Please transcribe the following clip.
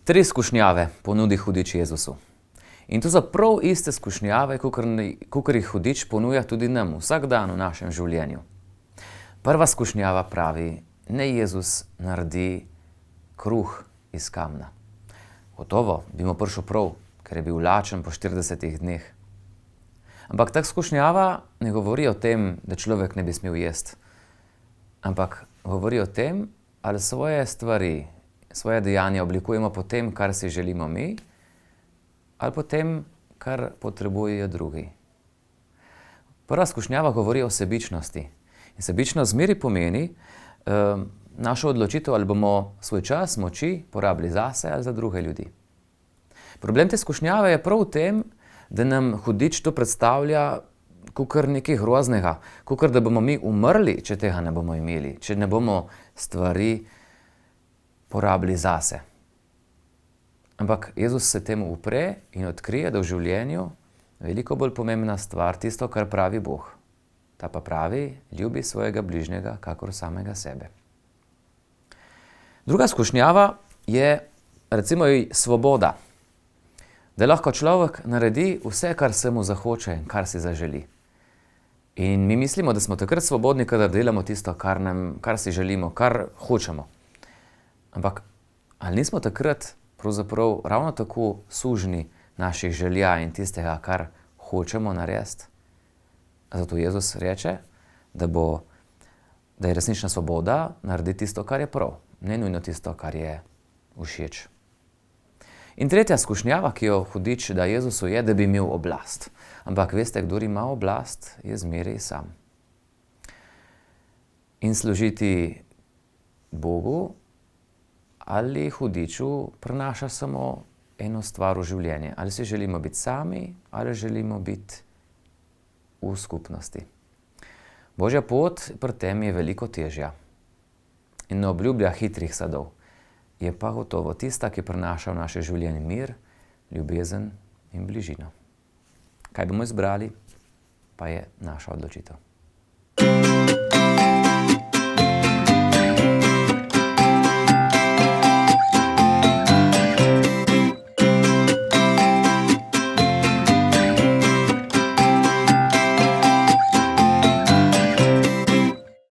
Tri skušnjave ponudi hudič Jezusu. In to so prav iste skušnjave, kakor jih hudič ponuja tudi nam vsak dan v našem življenju. Prva skušnjava pravi, ne Jezus naredi kruh iz kamna. Gotovo bi mu prišel prav, ker je bil lačen po 40 dneh. Ampak ta skušnjava ne govori o tem, da človek ne bi smel jesti. Ampak govori o tem, ali svoje stvari, svoje dejanja oblikujemo po tem, kar si želimo mi, ali po tem, kar potrebujejo drugi. Prva skušnjava govori o sebičnosti. In sebičnost zmeri pomeni našo odločitev, ali bomo svoj čas, moči porabili zase ali za druge ljudi. Problem te skušnjave je prav v tem, da nam hudič to predstavlja kakor nekaj groznega, kakor da bomo mi umrli, če tega ne bomo imeli, če ne bomo stvari porabili zase. Ampak Jezus se temu upre in odkrije, da v življenju veliko bolj pomembna stvar tisto, kar pravi Bog. Ta pa pravi, ljubi svojega bližnjega kakor samega sebe. Druga skušnjava je, recimo, svoboda. Da lahko človek naredi vse, kar se mu zahoče in kar si zaželi. In mi mislimo, da smo takrat svobodni, kadar delamo tisto, kar si želimo, kar hočemo. Ampak ali nismo takrat pravzaprav ravno tako sužnji naših želja in tistega, kar hočemo narediti? Zato Jezus reče, da je resnična svoboda narediti tisto, kar je prav, ne nujno tisto, kar je všeč. In tretja skušnjava, ki jo hudič da Jezusu, je, da bi imel oblast. Ampak veste, kdor ima oblast, je zmeraj sam. In služiti Bogu ali hudiču prinaša samo eno stvar v življenje. Ali si želimo biti sami, ali želimo biti v skupnosti. Božja pot pri tem je veliko težja in ne obljublja hitrih sadov. Je pa gotovo tista, ki prinaša v naše življenje mir, ljubezen in bližino. Kaj bomo izbrali, pa je naša odločitev.